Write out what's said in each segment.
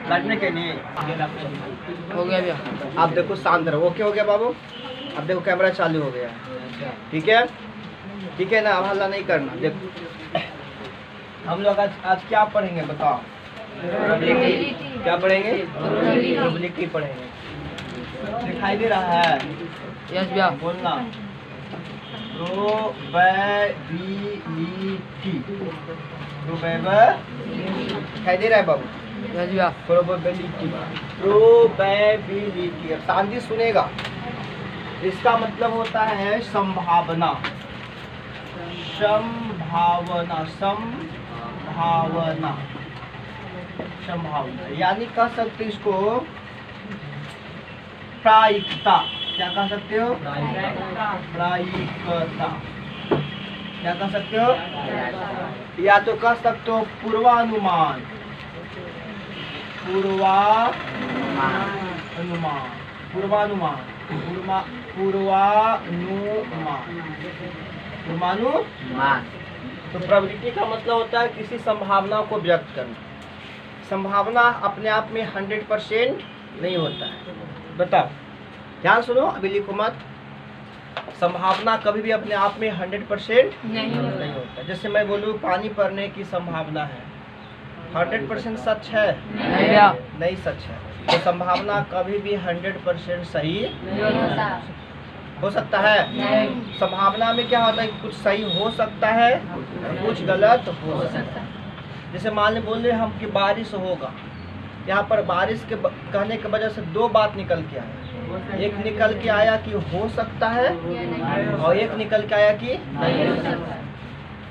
काटने के नहीं। हो गया भैया। आप देखो शांत रहो। ओके हो गया बाबू। अब देखो कैमरा चालू हो गया। ठीक है, ठीक है ना, अब हल्ला नहीं करना। देखो हम लोग आज क्या पढ़ेंगे बताओ? क्या पढ़ेंगे? प्रोबेबिलिटी पढ़ेंगे। दिखाई दे रहा है? यस भैया। बोलना प्रोबेबिलिटी। दिखाई दे रहा है बाबू? यस भैया। Probability, probability. अब शांति सुनेगा। इसका मतलब होता है संभावना। संभावना, संभावना, संभावना, यानी कह सकते इसको प्रायिकता। क्या कह सकते हो? प्रायिकता। क्या कह सकते हो? या तो कह सकते हो पूर्वानुमान। पूर्वानुमान, पूर्वानुमान, पूर्वानुमान। तो प्रोबेबिलिटी का मतलब होता है किसी संभावना को व्यक्त करना। संभावना अपने आप में 100% नहीं होता है। बताओ, ध्यान सुनो, अभी लिखो मत। संभावना कभी भी अपने आप में 100% नहीं होता। जैसे मैं बोलूँ पानी पड़ने की संभावना है, 100% सच है? नहीं सच है। तो संभावना कभी भी 100% सही हो सकता है? संभावना में क्या होता है? कुछ सही हो सकता है, कुछ गलत हो सकता है। जैसे मान लीजिए बोल रहे हम कि बारिश होगा, यहाँ पर बारिश के कहने की वजह से दो बात निकल के आया। एक निकल के आया कि हो सकता है, और एक निकल के आया कि नहीं हो सकता।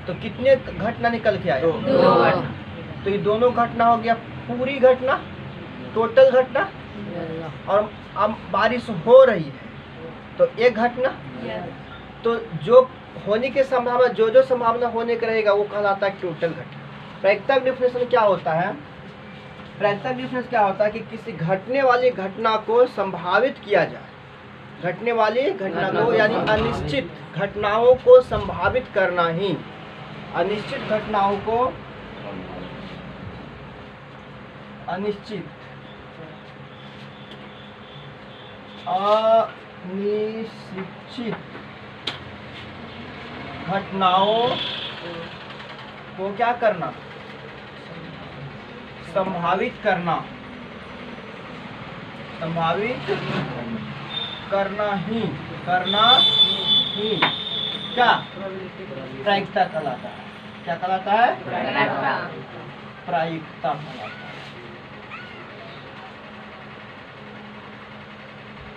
तो कितने घटना निकल के आए? दो घटना। तो ये दोनों घटना हो गया पूरी घटना, टोटल घटना। और अब बारिश हो रही है तो एक घटना। तो जो होने की संभावना, जो संभावना होने का रहेगा वो कहलाता है टोटल घटना। प्रायिकता डिफिनेशन क्या होता है? प्रायिकता डिफरेंस क्या होता है कि किसी घटने वाली घटना को संभावित किया जाए। घटने वाली घटना को, यानी अनिश्चित घटनाओं को संभावित करना ही, अनिश्चित घटनाओं को, अनिश्चित घटनाओं को क्या करना? संभावित करना। संभावित करना ही क्या प्रायिकता कहलाता है। क्या कहलाता है? प्रायिकता कहलाता है।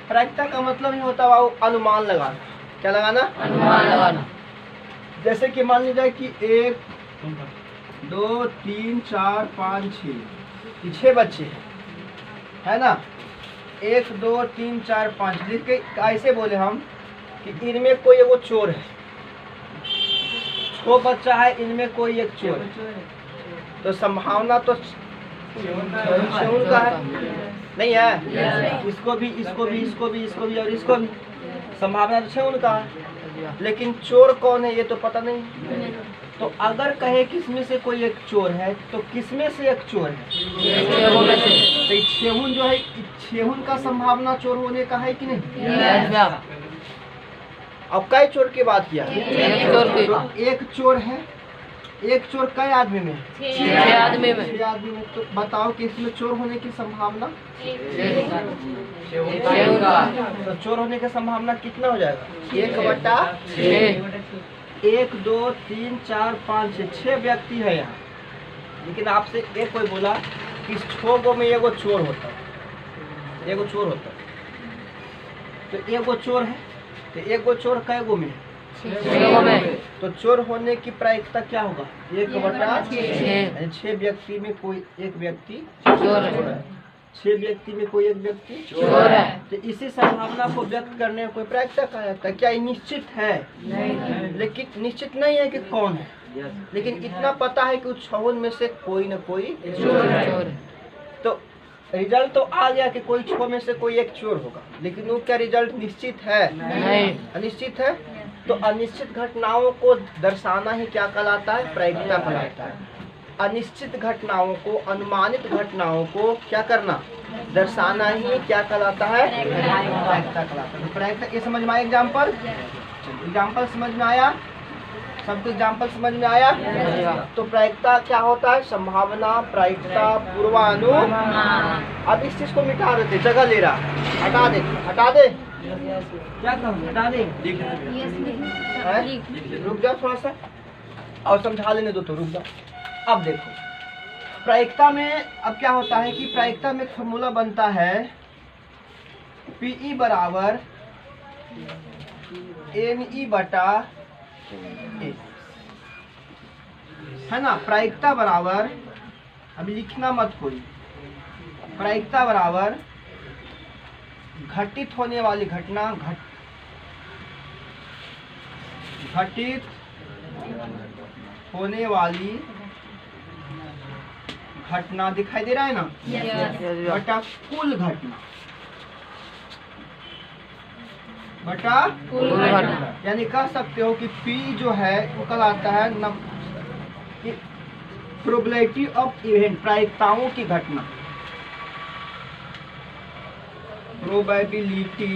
प्रायिकता का मतलब ही होता है अनुमान लगाना। क्या लगाना? अनुमान लगाना। जैसे कि मान लीजिए कि 1 2 3 4 5 6 6 बच्चे है ना। 1 2 3 4 5 लिख के ऐसे बोले हम कि इनमें कोई वो चोर है। 6 बच्चा है, इनमें कोई एक चोर है। तो संभावना तो चोर का है नहीं है? इसको भी, इसको भी, इसको भी, इसको भी और इसको भी संभावना तो 6 उनका है, लेकिन चोर कौन है ये तो पता नहीं। तो अगर कहे किसमें से कोई एक चोर है तो किसमें से एक चोर है? तो 6 जो है, 6 का संभावना चोर होने का है कि नहीं? अब कई चोर की बात किया? एक चोर है। एक चोर कई आदमी में? 6 आदमी में। 6 आदमी में। तो बताओ कि इसमें चोर होने की संभावना? तो चोर होने की संभावना कितना हो जाएगा? 1/6। 1 2 3 4 5 6 व्यक्ति है यहाँ, लेकिन आपसे एक कोई बोला कि 6 गो में एगो चोर होता है, एगो चोर होता है। तो एगो चोर है, तो एगो चोर कै गो में? 6 में। तो चोर होने की प्रायिकता क्या होगा? 1/6। 6 व्यक्ति में कोई एक व्यक्ति चोर है। 6 व्यक्ति में कोई एक व्यक्ति चोर है। तो इसी संभावना को व्यक्त करने में कोई प्रायिकता कहा जाता है। क्या ये निश्चित है? नहीं। लेकिन निश्चित नहीं है कि कौन है, लेकिन इतना पता है कि उस 6 में से कोई न कोई चोर है। तो रिजल्ट तो आ गया कि कोई 6 में से कोई एक चोर होगा, लेकिन वो क्या रिजल्ट निश्चित है? नहीं। अनिश्चित है। तो अनिश्चित घटनाओं को दर्शाना ही क्या कहलाता है? प्रायिकता कहलाता है। अनिश्चित घटनाओं को, अनुमानित घटनाओं को क्या करना, दर्शाना ही क्या कहलाता है, प्रायिकता कहलाता है। तो प्रायिकता ये समझ में आया? एग्जाम्पल, एग्जाम्पल समझ में आया? सबको एग्जाम्पल समझ में आया? तो प्रायिकता क्या होता है? संभावना, प्रायिकता, पूर्वानुमान। अब इस चीज को मिटा देते, जगह ले रहा है, हटा दे, हटा दे, क्या कहूँ, हटा दे, रुक जाओ थोड़ा सा और समझा लेने दो, तो रुक जाओ। अब देखो प्रायिकता में अब क्या होता है कि प्रायिकता में एक फॉर्मूला बनता है PE बराबर NE बटा A, है ना। प्रायिकता बराबर, अभी लिखना मत कोई, प्रायिकता बराबर घटित होने वाली घटना, घटित होने वाली घटना, दिखाई दे रहा है ना, बटा कुल घटना, बटा कुल घटना। यानी कह सकते हो कि P जो है वो कहलाता है प्रोबेबिलिटी ऑफ इवेंट, प्रायिकताओं की घटना, प्रोबेबिलिटी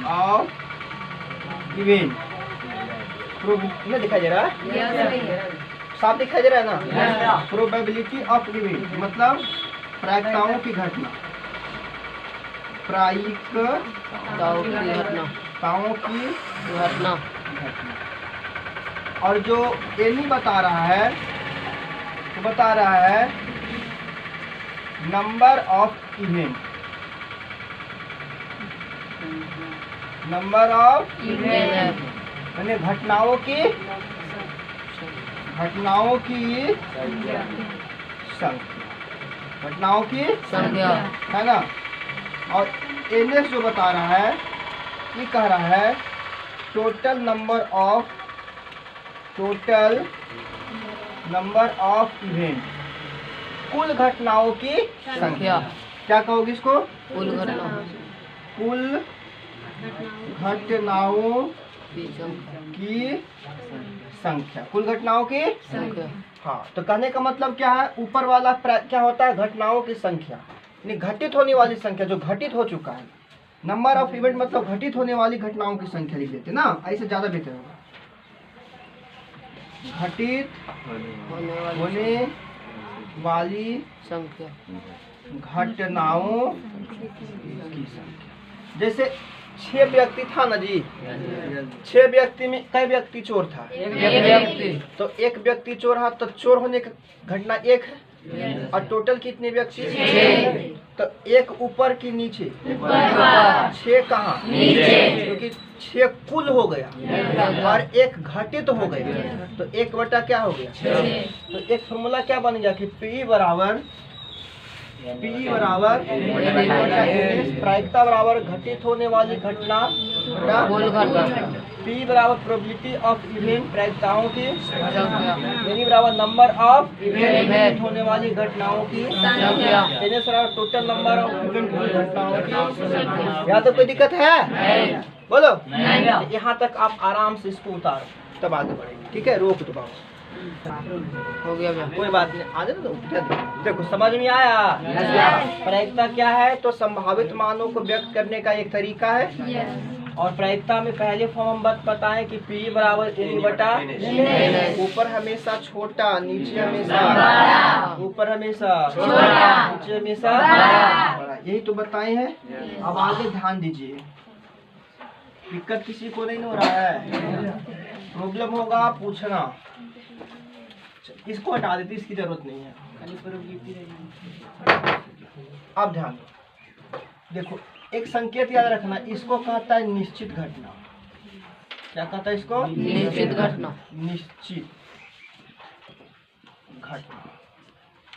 ऑफ इवेंट, नहीं दिखाई दे रहा है, साफ दिखाई दे रहा है ना। प्रोबेबिलिटी ऑफ इवेंट मतलब प्रायिकताओं की घटना, प्रायिकताओं की घटना। और जो एनी बता रहा है तो बता रहा है number of event, number of event यानी घटनाओं की संख्या, घटनाओं की संख्या, है ना। और एनएस जो बता रहा है ये कह रहा है टोटल नंबर ऑफ इवेंट, कुल घटनाओं की संख्या। क्या कहोगे इसको? कुल घटना, कुल घटनाओं की संख्या, कुल घटनाओं की संख्या। हाँ, तो कहने का मतलब क्या है, ऊपर वाला क्या होता है, घटनाओं की संख्या, यानी घटित होने वाली संख्या, जो घटित हो चुका है। नंबर ऑफ इवेंट मतलब घटित होने वाली घटनाओं की संख्या लिख देते ना, ऐसे ज्यादा बेहतर होगा। घटित होने वाली संख्या, घटनाओं की संख्या। जैसे 6 व्यक्ति था ना जी, 6 व्यक्ति में कई व्यक्ति चोर था? एक व्यक्ति। तो एक व्यक्ति चोर है, तो चोर होने की घटना एक है, और टोटल कितने व्यक्ति? 6। तो एक ऊपर की नीचे, 6 कहाँ? नीचे, क्योंकि 6 कुल हो गया और एक घटित हो गया, तो 1 बटा क्या हो गया? 6। तो एक फॉर्मूला क्या बन गया कि P बराबर प्रायिकता बराबर घटित होने वाली घटना बटा P बराबर प्रोबेबिलिटी ऑफ इवेंट, प्रायिकताओं की संख्या, यानी बराबर नंबर ऑफ इवेंट होने वाली घटनाओं की संख्या, यानी बराबर टोटल नंबर ऑफ इवेंट घटनाओं की। यहाँ तो कोई दिक्कत है? बोलो। यहाँ तक आप आराम से इसको उतारो, तब आगे बढ़ेंगे। ठीक है, रोक दो, हो गया भैया। कोई बात नहीं, आगे तो क्या देखो, समझ में आया? प्रायिकता क्या है? तो संभावित मानों को व्यक्त करने का एक तरीका है। और प्रायिकता में पहले फॉर्म हम बताएं कि P बराबर N बटा, ऊपर हमेशा छोटा, नीचे हमेशा बड़ा, ऊपर हमेशा छोटा, नीचे हमेशा बड़ा, यही तो बताए हैं। अब आगे ध्यान दीजिए, दिक्कत किसी को नहीं हो रहा है, प्रॉब्लम होगा पूछना। इसको हटा देती, इसकी जरूरत नहीं है। अब ध्यान दो, देखो एक संकेत याद रखना, इसको कहता है निश्चित घटना। क्या कहता है इसको? निश्चित घटना। निश्चित घटना।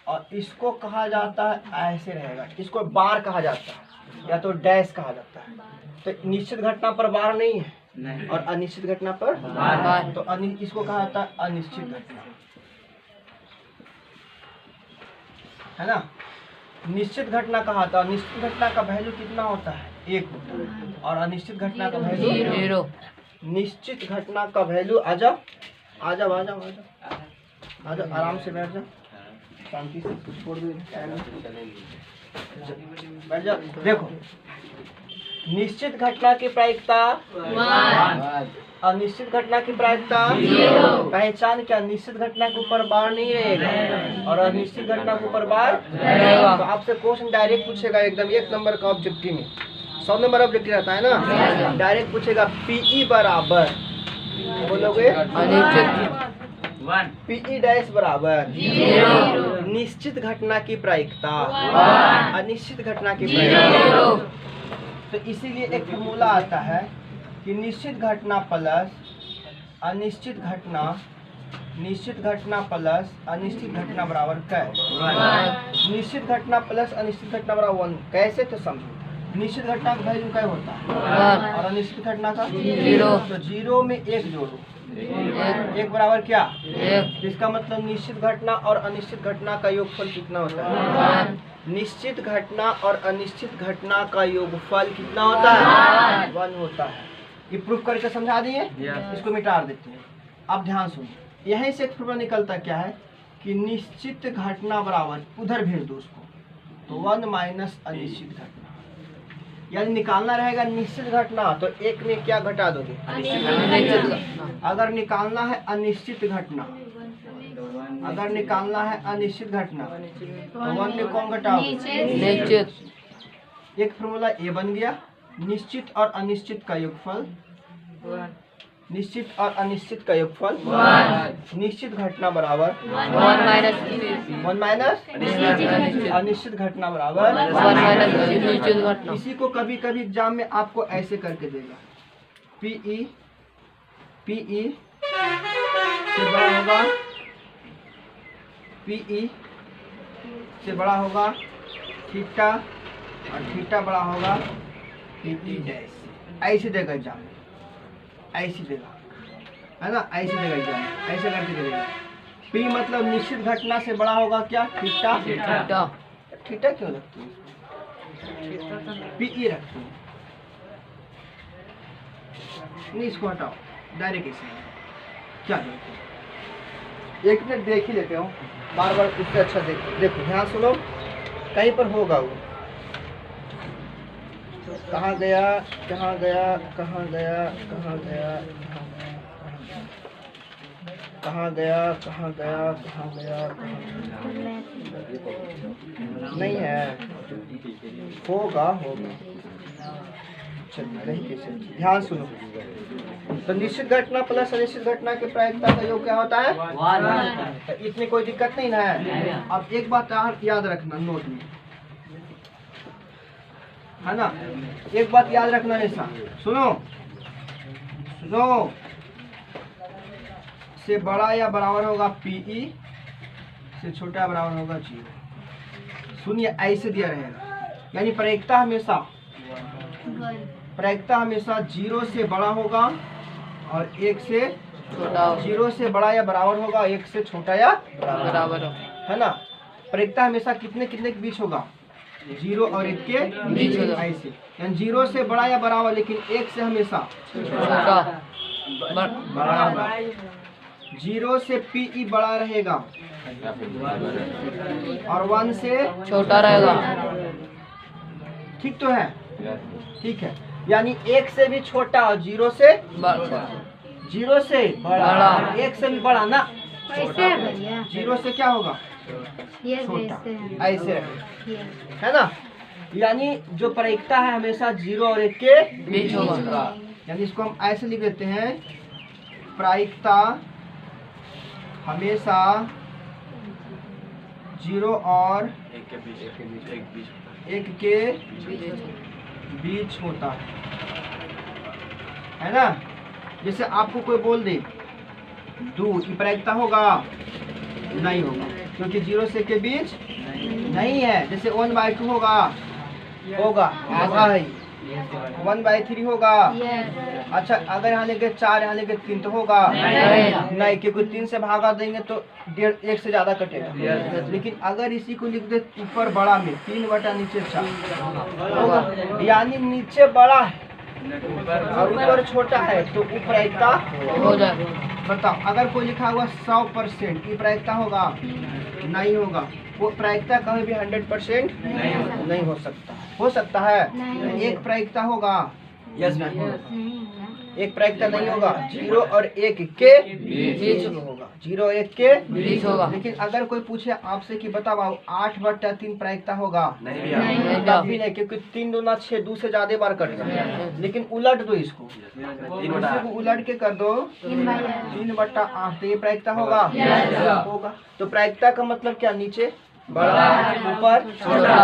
और इसको कहा जाता है, ऐसे रहेगा, इसको बार कहा जाता है या तो डैश कहा जाता है। तो निश्चित घटना पर बार नहीं है और अनिश्चित घटना पर बार, तो इसको कहा जाता है अनिश्चित घटना, है ना। निश्चित घटना कहा था, निश्चित घटना का वैल्यू कितना होता है? 1 होता है, और अनिश्चित घटना का वैल्यू 0। निश्चित घटना का वैल्यू, आ जाओ, आ जाओ, आराम से बैठ जाओ, शांति से कुछ छोड़ दो, बैठ जाओ। देखो, निश्चित घटना की प्रायिकता अनिश्चित घटना की प्रायिकता पहचान क्या, निश्चित घटना के ऊपर बार नहीं रहेगा और अनिश्चित घटना के ऊपर बार रहेगा। तो आपसे क्वेश्चन डायरेक्ट पूछेगा, एकदम 1 नंबर का ऑब्जेक्टिव में, 100 नंबर ऑब्जेक्टिव रहता है ना, डायरेक्ट पूछेगा पीई बराबर, बोलोगे पीई डैश बराबर निश्चित घटना की प्रायिकता अनिश्चित घटना की प्रायिकता। तो इसीलिए एक फॉर्मूला आता है कि निश्चित घटना प्लस अनिश्चित घटना प्लस अनिश्चित घटना बराबर क्या है? निश्चित घटना प्लस अनिश्चित घटना बराबर 1। कैसे? तो समझो, निश्चित घटना का वैल्यू क्या होता है और अनिश्चित घटना का 0। तो 0 में 1 जोड़ो, 1 बराबर क्या? 1। इसका मतलब निश्चित घटना और अनिश्चित घटना का योगफल कितना होता है? निश्चित घटना और अनिश्चित घटना का योगफल कितना होता है? 1 होता है। ये प्रूफ करके समझा दिए, इसको मिटा देते हैं। अब ध्यान सुनो, यहीं से एक फॉर्मूला निकलता क्या है कि निश्चित घटना बराबर, उधर भेज दो उसको, तो 1 माइनस अनिश्चित घटना, यानी निकालना रहेगा निश्चित घटना तो 1 में क्या घटा दोगे? अगर निकालना है अनिश्चित घटना, अगर निकालना है अनिश्चित घटना तो 1 में कौन घटाओगे? निश्चित। एक फॉर्मूला ये बन गया, निश्चित और अनिश्चित का योगफल, निश्चित और अनिश्चित का योगफल निश्चित घटना बराबर 1 माइनस अनिश्चित घटना बराबर 1 माइनस निश्चित घटना। इसी को कभी कभी एग्जाम में आपको ऐसे करके देगा, पीई से बड़ा होगा, पीई से बड़ा होगा थीटा और थीटा बड़ा होगा पीई डैश। ऐसे देगा एग्जाम में, ऐसे देगा, है ना, ऐसे देगा एग्जाम, ऐसे करके देगा। पी मतलब निश्चित घटना से बड़ा होगा क्या? थीटा। थीटा क्यों रखते हैं? पीई रखते हैं, नहीं इसको हटाओ, डायरेक्ट ऐसे क्या करते हैं? एक मिनट देख ही लेते हो, बार बार इससे अच्छा देखो, ध्यान सुनो, कहीं पर होगा वो। कहाँ गया, कहाँ गया, कहाँ गया, कहाँ गया, कहाँ गया, कहाँ गया, कहाँ गया, नहीं है, होगा होगा, चलिए कहीं कैसे। ध्यान सुनो, तो निश्चित घटना प्लस अनिश्चित घटना के प्रायिकता का योग क्या होता है? 1। तो इसमें कोई दिक्कत नहीं ना है। अब एक बात याद रखना नोट में, है ना, एक बात याद रखना ऐसा, सुनो सुनो, से बड़ा या बराबर होगा पीई, से छोटा बराबर होगा 0। सुनिए, ऐसे दिया रहेगा, यानी प्रायिकता हमेशा 0 से बड़ा होगा और 1 से छोटा, 0 से बड़ा या बराबर होगा, 1 से छोटा या बराबर, है ना। प्रायिकता हमेशा कितने कितने के बीच होगा? 0 और 1 के बीच होगा, ऐसे, यानी 0 से बड़ा या बराबर, लेकिन 1 से हमेशा छोटा बड़ा होगा। 0 से पीई बड़ा रहेगा और 1 से छोटा रहेगा, ठीक तो है? ठीक है, यानी 1 से भी छोटा और 0 से बड़ा, 0 से बड़ा, 1 से भी बड़ा ना, 0 से क्या होगा? छोटा, ऐसे है ना। यानी जो प्रायिकता है हमेशा 0 और 1 के बीच होगा, यानी इसको हम ऐसे लिख देते हैं, प्रायिकता हमेशा 0 और 1 के बीच होता है ना। जैसे आपको कोई बोल दे दूध, की प्रायिकता होगा? नहीं होगा, क्योंकि 0 से के बीच नहीं है। जैसे 1/2 होगा, होगा है, 1/3 होगा। अच्छा, अगर यहाँ लेके 4, यहाँ लेके 3 तो होगा नहीं, क्योंकि 3 से भागा देंगे तो 1 से ज्यादा कटेगा। लेकिन अगर इसी को लिख दे ऊपर बड़ा में 3 बटा नीचे 4 होगा, यानी नीचे बड़ा है और ऊपर छोटा है तो उपरायिकता हो जाएगा। बताओ, अगर कोई लिखा हुआ 100% की प्रायिकता होगा? नहीं होगा। वो प्रायिकता कभी भी 100% नहीं हो सकता। हो सकता है? एक प्रायिकता होगा? एक प्रायिकता नहीं होगा। 0 और 1 के बीच में होगा। 0 और 1 के बीच होगा। लेकिन अगर कोई पूछे आपसे कि बताओ 8/3 प्रायिकता होगा? नहीं कभी नहीं, क्योंकि 3 दूना 6, 2 से ज्यादा बार कट जाए। लेकिन उलट दो इसको, इसी को उलट के कर दो 3/8, तो ये प्रायिकता होगा? होगा। तो प्रायिकता का मतलब क्या? नीचे बड़ा, ऊपर छोटा।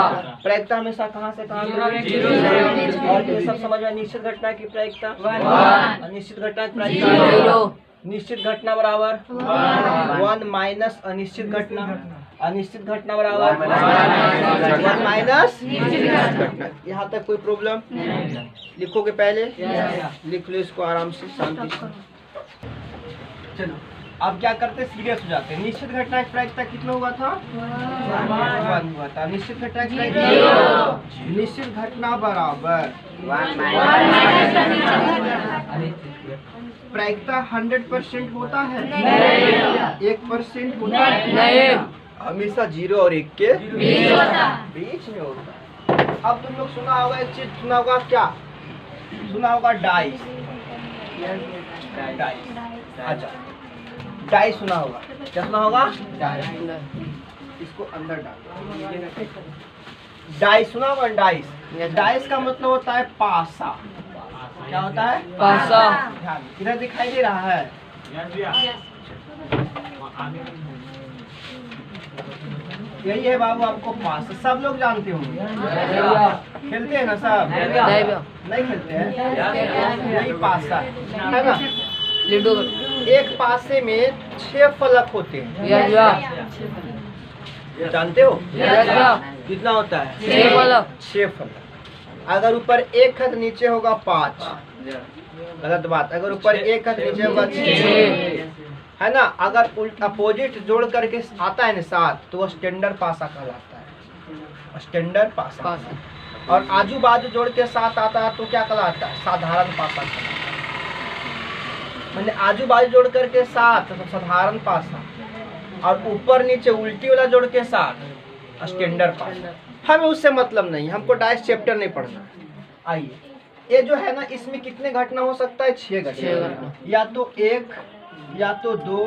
प्रायिकता हमेशा कहाँ से कहाँ? और ये सब समझ में। निश्चित घटना की प्रायिकता, अनिश्चित घटना की प्रायिकता, निश्चित घटना बराबर 1 माइनस अनिश्चित घटना, अनिश्चित घटना बराबर 1 माइनस निश्चित घटना। यहाँ तक कोई प्रॉब्लम? लिखोगे पहले? लिख लो इसको आराम से, शांति से। चलो अब क्या करते हैं, सीरियस हो जाते हैं। निश्चित घटना की प्रायिकता कितना हुआ था? 1 हुआ था। निश्चित घटना की प्रायिकता, निश्चित घटना बराबर प्रायिकता 100% होता है? 1% होता है? नहीं, हमेशा 0 और 1 के बीच में होता है। अब तुम लोग सुना होगा, एक चीज सुना होगा, क्या सुना होगा? डाइस। अच्छा, डाइस सुना होगा। क्या सुना होगा? डाइस। इसको अंदर डाल। डाइस सुना होगा? डाइस। डाइस का मतलब होता है पासा। क्या होता है? पासा। ध्यान, इधर दिखाई दे रहा है? यही है बाबू आपको पासा। सब लोग जानते होंगे, खेलते हैं ना सब? नहीं खेलते हैं? यही पासा है ना? लूडो। एक पासे में 6 फलक होते हैं, जानते हो? कितना होता है? 6 फलक। अगर ऊपर 1 है तो नीचे होगा 5। गलत बात। अगर ऊपर 1 है तो नीचे होगा 6, है ना? अगर अपोजिट जोड़ करके आता है ना 7, तो वो स्टैंडर्ड पासा कहलाता है। स्टैंडर्ड पासा। और आजू बाजू जोड़ के 7 आता है तो क्या कहलाता है? साधारण पासा कहलाता है। मैंने आजू बाजू जोड़ करके 7 तो साधारण पासा, और ऊपर नीचे उल्टी वाला जोड़ के 7 स्टैंडर्ड पासा। हमें उससे मतलब नहीं, हमको डाइस चैप्टर नहीं पढ़ना। आइए, ये जो है ना, इसमें कितने घटना हो सकता है? 6 घटना। या तो 1, या तो 2,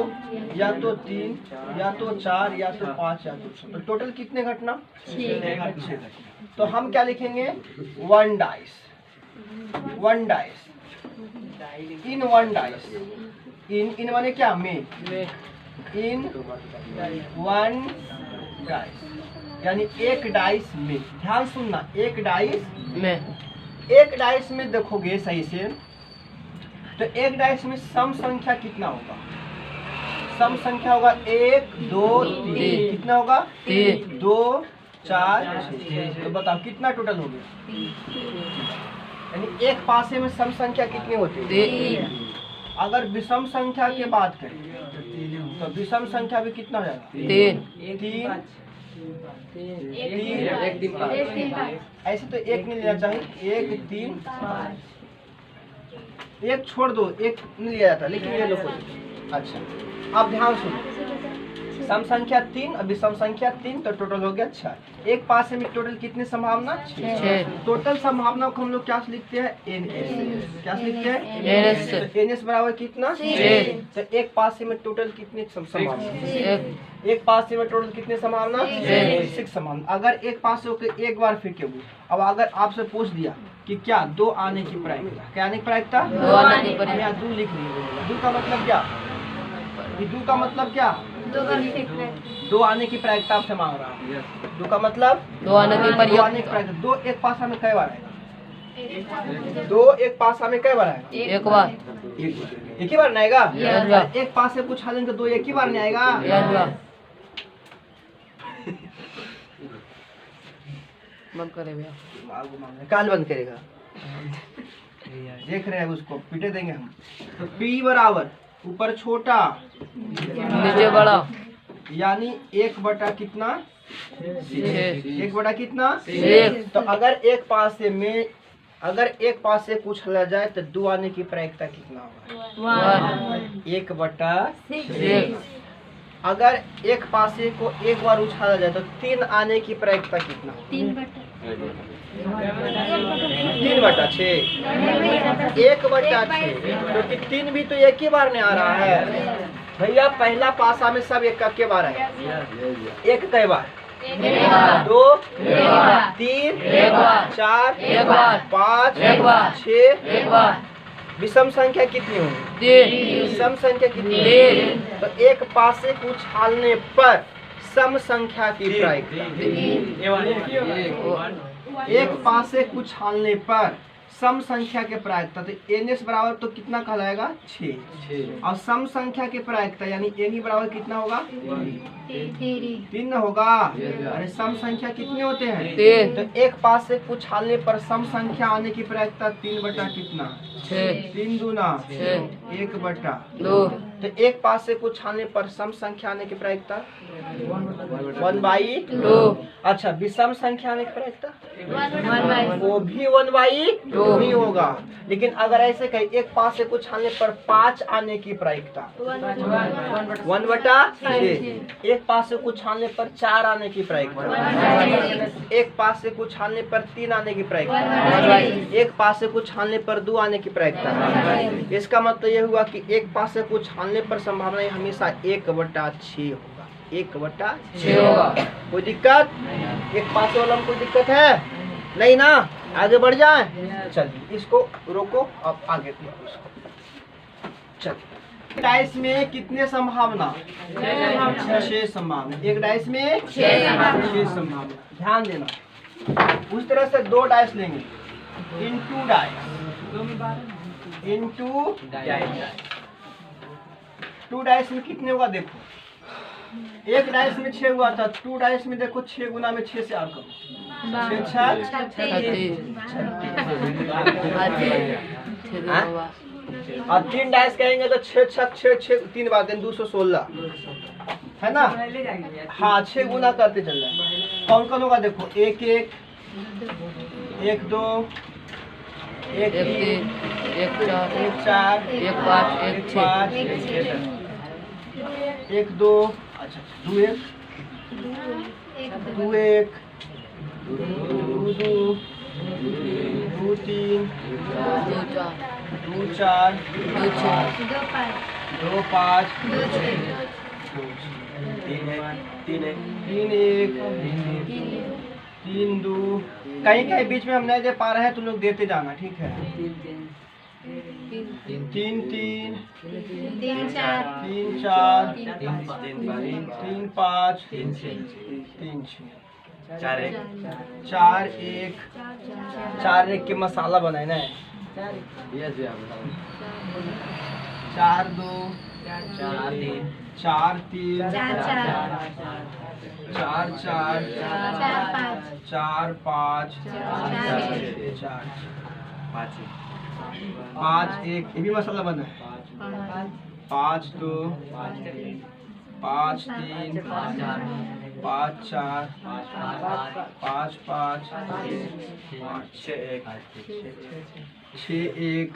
या तो 3, या तो 4, या तो 5, या तो 6। तो टोटल कितने घटना? 6 घटना। तो हम क्या लिखेंगे? 1 डाइस। 1 डाइस। इन 1 डाइस। इन माने क्या? में। इन 1 डाइस, यानी 1 डाइस में। ध्यान सुनना, 1 डाइस में। 1 डाइस में देखोगे सही से, तो 1 डाइस में सम संख्या कितना होगा? सम संख्या होगा 1, 2, 3। कितना होगा? 3, 2, 4, 6। तो बताओ कितना टोटल हो गया? यानी एक पासे में सम संख्या कितनी होती है? अगर विषम संख्या की बात करें तो विषम संख्या भी कितना हो जाएगा? 3। ऐसे तो 1 नहीं लेना चाहिए। 1, 3, 1 छोड़ दो, 1 नहीं लिया जाता, लेकिन ये लो। अच्छा, अब ध्यान सुनो। सम संख्या 3 और विषम संख्या 3, तो टोटल हो गया 6। एक पासे में टोटल कितनी संभावना? 6। टोटल संभावना को हम लोग क्या लिखते हैं? NS। क्या लिखते हैं? NS। तो NS बराबर कितना? 6। तो एक पासे में टोटल कितनी संभावना? एक पासे में टोटल कितनी संभावना? 6 संभावना। अगर एक पासे को एक बार फेंकोगे, अब अगर आपसे पूछ दिया कि क्या 2 आने की प्रायिकता? क्या आने की प्रायिकता? 2 आने की प्रायिकता। यहाँ 2 लिख लीजिए। 2 का मतलब क्या? 2 का मतलब क्या? 2 आने की प्रायिकता आपसे मांग रहा है। 2 का मतलब 2 आने की प्रायिकता। 2 एक पासा में कई बार आएगा? 2 एक पासा में कई बार आएगा? एक बार। एक ही बार नहीं आएगा? एक पास से पूछा लेंगे 2 एक ही बार नहीं आएगा? बंद करे भैया। काल बंद करेगा? देख रहे हैं उसको, पीटे देंगे हम। तो P बराबर ऊपर छोटा नीचे बड़ा, यानी 1 बटा कितना? 6। 1 बटा कितना? 6। तो अगर एक पासे में अगर एक पास से कुछ हला जाए तो 2 आने की प्रायिकता कितना होगा? 1/6। अगर एक पासे को एक बार उछाला जाए तो 3 आने की प्रायिकता कितना होगा? 3/6। 1/6 क्योंकि 3 भी तो एक ही बार में आ रहा है भैया। पहला पासा में सब एक के बार है। एक कई बार? 2, 3, 4, 5, 6। विषम संख्या कितनी होगी? सम संख्या कितनी? तो एक पासे को उछालने पर सम संख्या की प्रायिकता। एक पासे को उछालने पर सम संख्या के प्रायिकता तो NS बराबर तो कितना कहलाएगा? 6। और सम संख्या के प्रायिकता यानी NE बराबर कितना होगा? 3 होगा। अरे सम संख्या कितने होते हैं? तो एक पास से कुछ उछालने पर सम संख्या आने की प्रायिकता 3 कितना? 3 दूना 1/2। तो एक पास से कुछ उछालने पर सम संख्या आने की प्रायिकता 1/2। अच्छा विषम संख्या आने की प्रायिकता वो भी 1/2 ही होगा। लेकिन अगर ऐसे कहीं एक पास से कुछ उछालने पर 5 आने की प्रायिकता 1/6। एक पास से कुछ उछालने पर 4 आने की प्रायिकता। एक पास से कुछ उछालने पर 3 आने की प्रायिकता। एक पास से कुछ उछालने पर 2 आने की प्रायिकता। इसका मतलब यह हुआ कि एक पास से कुछ उछालने पर संभावना हमेशा 1/6 होगा। 1/6 होगा। कोई दिक्कत? एक पास वाला में कोई दिक्कत है नहीं ना? आगे बढ़ जाए। चलिए इसको रोको, अब आगे चलिए। डाइस में कितने संभावना? 6 संभावना। एक डाइस में 6 संभावना। ध्यान देना। उस तरह से 2 डाइस लेंगे इनटू डाइस 2 डाइस में कितने होगा? देखो एक डाइस में 6 हुआ था, 2 डाइस में देखो 6 गुना में 6 से और करो 6 और 3 डाइस कहेंगे तो 6 3 बार 216 है ना? हाँ 6 गुना करते चल रहे। कौन कौन होगा? देखो 1 1 1 2 1 3 1 4 1 5 1 2 अच्छा 2 1 2 1 2 2 2 3 2 4 2 5 3 1 3 2। कहीं कहीं बीच में हम नहीं दे पा रहे हैं, तुम लोग देते जाना, ठीक है? 3 3 3 4 3 5 3 6 4 1 के मसाला बनाए ना। 4 2 4 3 4 4 5 5 1 ये भी मसाला बना है। 5 2 5 3 5 4 5 5 6 1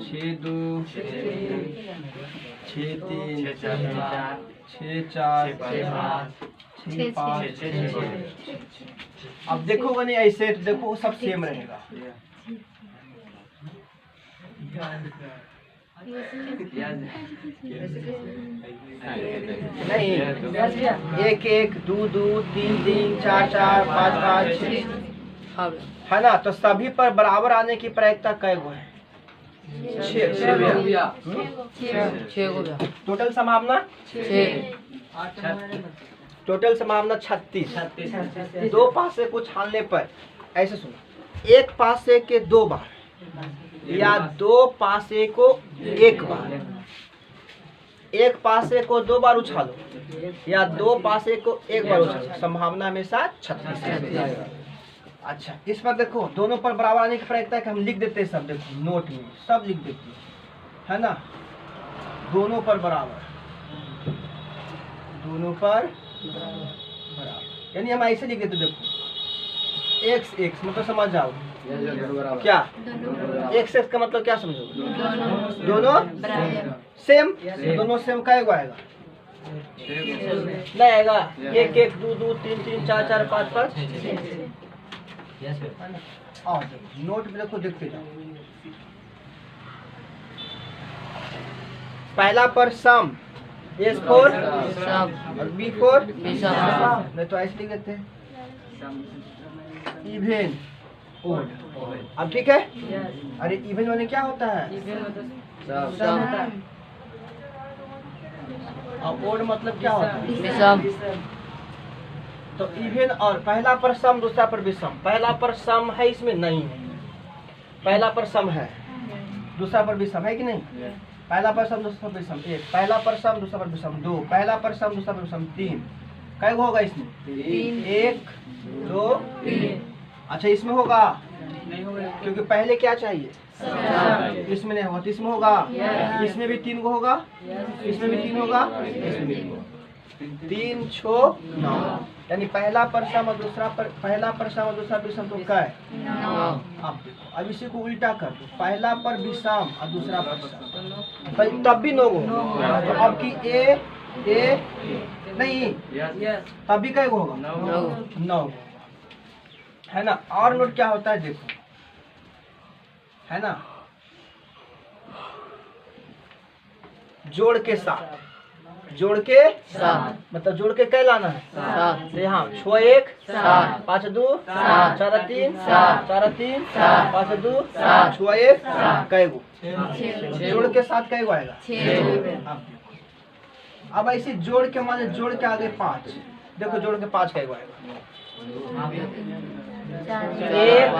6 2 6 3 6 4 6 5। अब देखोगे नहीं ऐसे तो देखो सब सेम रहेगा। नहीं 1 1 2 2 3 3 4 4 5 5 6 है ना? तो सभी पर बराबर आने की प्रायिकता कै गो है? 6 टोटल संभावना 36। 2 पासे को छानने पर ऐसे सुनो, एक पासे के 2 बार या 2 पासे को 1 बार, एक पासे को 2 बार उछालो या 2 पासे को 1 बार उछालो, संभावना हमेशा 36। अच्छा इस पर देखो दोनों पर बराबर आने की प्रायिकता है कि हम लिख देते हैं सब, देखो नोट में सब लिख देते है ना? दोनों पर बराबर, दोनों पर बराबर यानी हम ऐसे लिख देते, देखो एक्स एक्स मतलब समझ जाओ क्या एक्स एक्स का मतलब क्या समझो दोनों सेम दोनों सेम का आएगा नहीं आएगा एक एक दो दो तीन तीन चार चार पाँच पाँच आओ नोट में देखो देखते जाओ पहला पर सम एस फोर और बी फोर नहीं तो ऐसे लिख देते इवेन ओड अब ठीक है अरे इवेन वाले क्या होता है और ओड मतलब क्या होता है तो इवेन और पहला पर सम दूसरा पर विषम पहला पर सम है इसमें नहीं है पहला पर सम है दूसरा पर विषम है कि नहीं पहला पर सम दूसरा पर विषम एक पहला पर सम दूसरा पर विषम दो पहला पर सम दूसरा पर विषम तीन कै होगा इसमें एक दो तीन अच्छा इसमें होगा क्योंकि पहले क्या चाहिए इसमें नहीं होगा तो इसमें होगा इसमें भी तीन को होगा इसमें भी तीन होगा इसमें भी तीन होगा तीन छो नौ यानी पहला पर सम और दूसरा पर पहला पर सम और दूसरा विषम तो क्या है अब देखो अब इसी को उल्टा कर दो पहला पर विषम और दूसरा पर सम तब भी नो तो अब की ए नहीं तब भी क्या होगा नौ है ना और नोट क्या होता है देखो है ना जोड़ के साथ मतलब जोड़ के क्या लाना है यहाँ छो एक पाँच दो चार तीन पाँच दो छो एक कै गो जोड़ के साथ कै गो आएगा अब ऐसे जोड़ के माने जोड़ के आगे पाँच देखो जोड़ के पाँच कै गो आएगा एक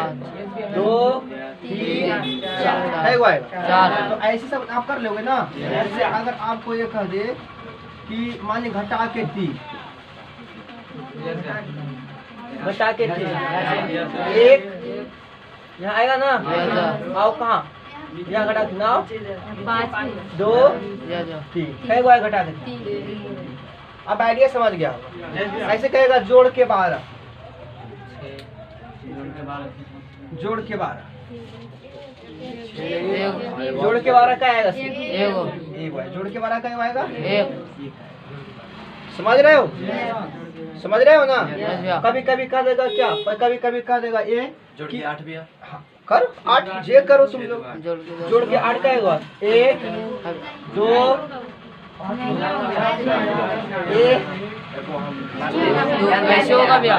दो तीन चार आएगा तो ऐसे सब आप कर लोगे ना ऐसे अगर आपको ये कह दे कि माने घटा के तीन एक यहाँ आएगा ना आओ कहाँ यहाँ घटा के नौ दो तीन कै गो घटा के अब आइडिया समझ गया ऐसे कहेगा जोड़ के 12 जोड़ के 12 क्या आएगा एक जोड़ के 12 क्या आएगा समझ रहे हो ना कभी कभी कह देगा क्या कभी कभी कह देगा ये जोड़ के 8 भी है कर 8 जे करो तुम लोग जोड़ के 8 का आएगा एक दो वैसे होगा भैया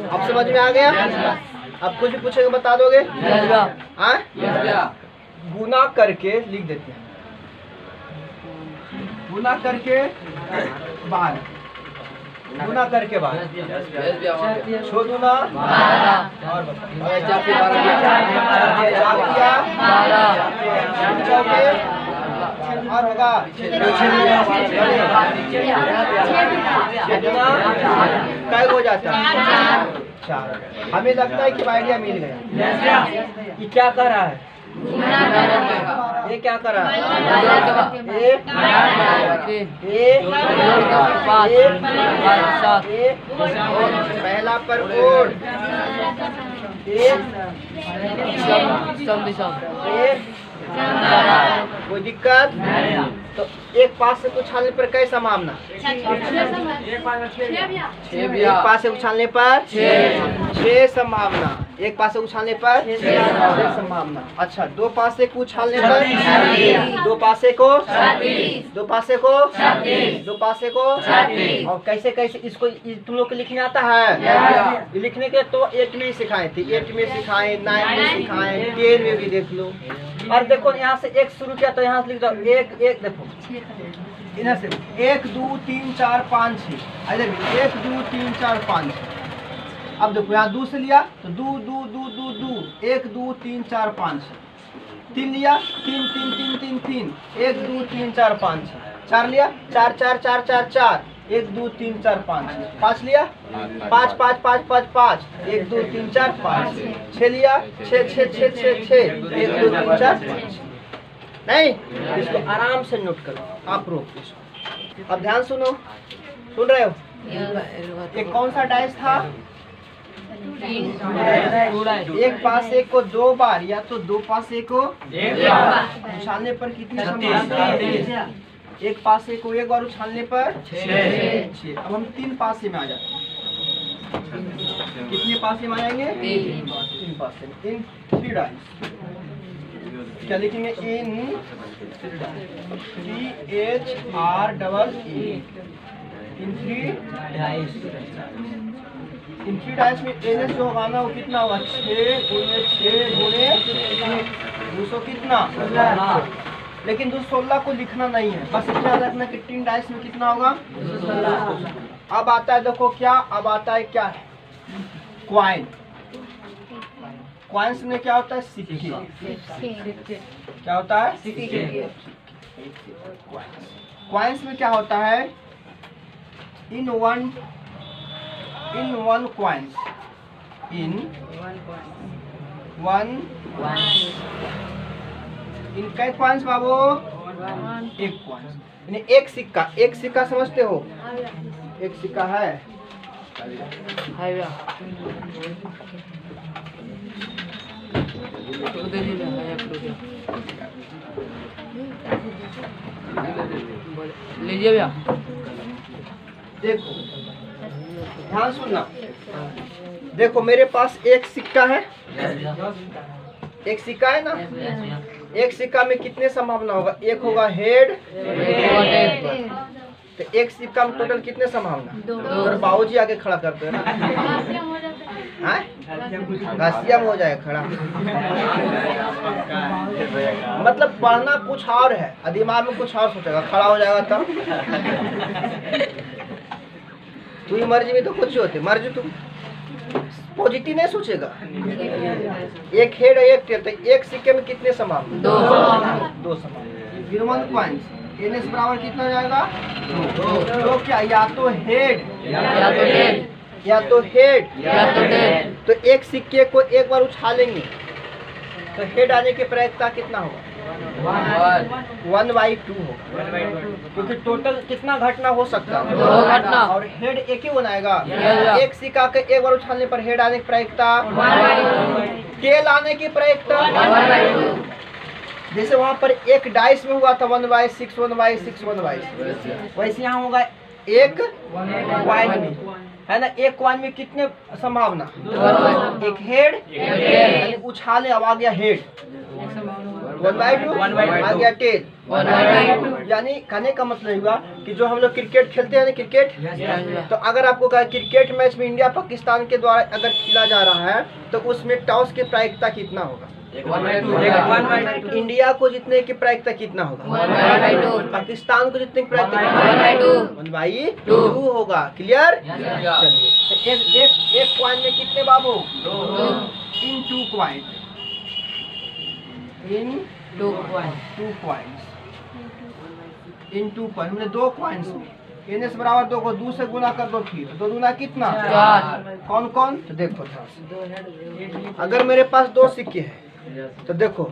अब समझ में आ गया अब कुछ भी पूछेंगे बता दोगे गुना करके लिख देते हैं गुना करके 12 गुना करके 12 छो दूना और और होगा कै हो जाता है 4 हमें लगता है कि आइडिया मिल गया ये क्या कर रहा है ये क्या कर रहा है पहला पर ओड कोई दिक्कत तो एक पास से उछालने पर कैसा संभावना एक पास से उछालने पर 6 संभावना एक पास से उछालने पर 6 संभावना अच्छा दो पासे को उछालने पर दो पासे को दो पासे को और कैसे कैसे इसको तुम लोग को लिखने आता है लिखने के तो 8 में सिखाए थे 8 में सिखाए 9 में सिखाए 10 में भी देख लो और देखो यहाँ से एक शुरू किया तो यहाँ से लिख दो एक एक देखो इधर से 1 2 3 4 5 6 इधर भी 1 2 3 4 5 6 अब देखो यहाँ 2 से लिया तो 2 2 2 2 2 1 2 3 4 5 3 लिया 3 3 3 3 3 1 2 3 4 5 4 लिया 4 4 4 4 4 1 2 3 4 5 5 लिया 5 5 5 5 5 1 2 3 4 5 6 लिया 6 6 6 6 6 1 2 3 4 5 नहीं इसको आराम से नोट करो आप रोक इसको अब ध्यान सुनो, सुन रहे हो? एक कौन सा डाइस था? एक पास एक को 2 बार या तो 2 पास एक को उछालने पर कितनी संभावना? एक पास एक को एक बार उछालने पर 6। अब हम 3 पासे में आ जाते हैं। कितने पासे में आ जाएंगे? 3 पासे में। इन 3 डाइस क्या लिखेंगे? इन THREE इन 3 डाइस में NS जो होगा ना वो कितना होगा? 6 गुणे 6 गुणे 200 कितना? लेकिन 216 को लिखना नहीं है, बस इतना रखना कि 3 डाइस में कितना होगा? 216। अब आता है, देखो क्या अब आता है, क्या है? क्वाइन। क्वाइंस में क्या होता है? सिक्के। क्या होता है? सिक्के। क्वाइंस में क्या होता है? इन वन क्वाइंस, इन कई क्वाइंस बाबू? एक क्वाइंस। एक सिक्का, एक सिक्का समझते हो? एक सिक्का है लीजिए भैया। देखो ध्यान सुनना, देखो मेरे पास एक सिक्का है, एक सिक्का है ना? एक सिक्का में कितने संभावना होगा? एक होगा हेड, तो एक सिक्का में टोटल कितने संभावना? और बाबूजी आगे खड़ा करते हैं ना, घासिया में हो जाए खड़ा। मतलब पढ़ना कुछ और है, दिमाग में कुछ और सोचेगा, खड़ा हो जाएगा तब। तू मर्जी में तो कुछ होते, मर्जी तू पॉजिटिव नहीं सोचेगा। एक हेड एक टेल, तो एक सिक्के में कितने संभावना? 2 संभावना। 1 क्वाइंस NS बराबर कितना जाएगा? 2। तो क्या या तो हेड या तो टेल। तो एक सिक्के को एक बार उछालेंगे तो हेड आने की प्रायिकता कितना होगा? 1/2 होगा, क्योंकि टोटल कितना घटना हो सकता है? 2 घटना। और हेड एक ही बनाएगा। एक सिक्का के एक बार उछालने पर हेड आने की प्रायिकता, टेल आने की प्रायिकता 1/2। जैसे वहाँ पर एक डाइस में हुआ था 1/6 1/6 1/6, वैसे यहाँ होगा एक क्वाइन में, है ना? एक क्वाइन में कितने संभावना? एक हेड, यानी उछाले अब आ गया हेड, 1/2 आ गया टेल। यानी कहने का मतलब हुआ कि जो हम लोग क्रिकेट खेलते हैं ना, क्रिकेट, तो अगर आपको कहा क्रिकेट मैच में इंडिया पाकिस्तान के द्वारा अगर खेला जा रहा है तो उसमें टॉस की प्रायिकता कितना होगा? 1/2। इंडिया को जीतने की प्रायिकता कितना होगा? 1/2। पाकिस्तान को जीतने की प्रायिकता कितना? 1/2 होगा। क्लियर? चलिए, एक क्वाइन में कितने बाबू? 2। इन 2 क्वाइन, इन 2 क्वाइंस, इन 2 क्वाइन हमने 2 क्वाइंस में NS बराबर 2 को 2 से गुना कर दो, फिर 2 दूना कितना? 4। कौन कौन? तो देखो अगर मेरे पास 2 सिक्के हैं तो देखो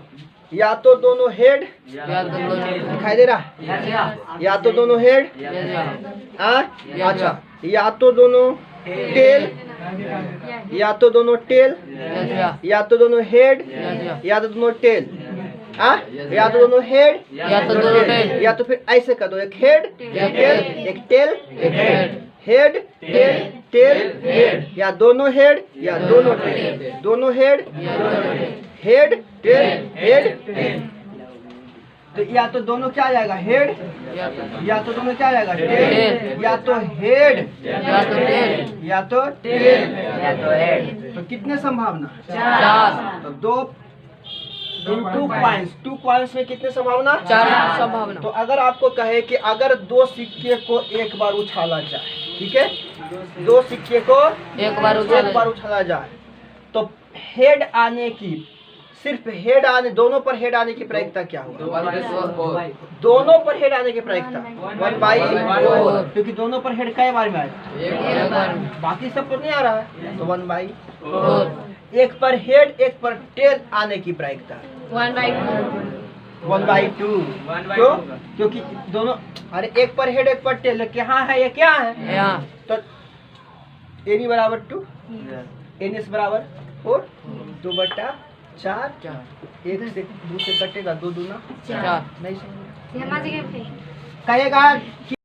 या तो दोनों हेड, दिखाई दे रहा है? या तो दोनों हेड, अच्छा, या तो दोनों टेल, या तो दोनों टेल, या तो दोनों हेड, या तो दोनों टेल, या तो दोनों हेड या तो दोनों टेल, या तो फिर ऐसे कर दो, एक हेड एक टेल, एक हेड टेल टेल हेड, या दोनों हेड या दोनों टेल, दोनों हेड हेड टेल हेड। तो या तो दोनों क्या आ जाएगा? हेड, या तो दोनों क्या आ जाएगा? टेल, या तो हेड या तो टेल। तो कितने संभावना? 4। तो 2 इन 2 क्वाइंस में कितने संभावना? 4 संभावना। तो अगर आपको कहे कि अगर 2 सिक्के को एक बार उछाला जाए, ठीक है, 2 सिक्के को एक बार उछाला जाए तो हेड आने की, सिर्फ हेड आने, दोनों पर हेड आने की प्रायिकता क्या होगा? दोनों पर हेड आने की प्रायिकता 1/4, क्योंकि दोनों पर हेड कई बार में आएगा, बाकी सब पर नहीं आ रहा है, तो 1/4। एक पर हेड एक पर टेल आने की प्रायिकता 1/2। 1/2। क्यों? क्योंकि दोनों, अरे एक पर हेड एक पर टेल, यहाँ है ये क्या है, यहाँ तो एनी बराबर 2, एनएस बराबर 4, 2/4, 1 से 2 से कटेगा, 2 दूना 4। नहीं समझ कहेगा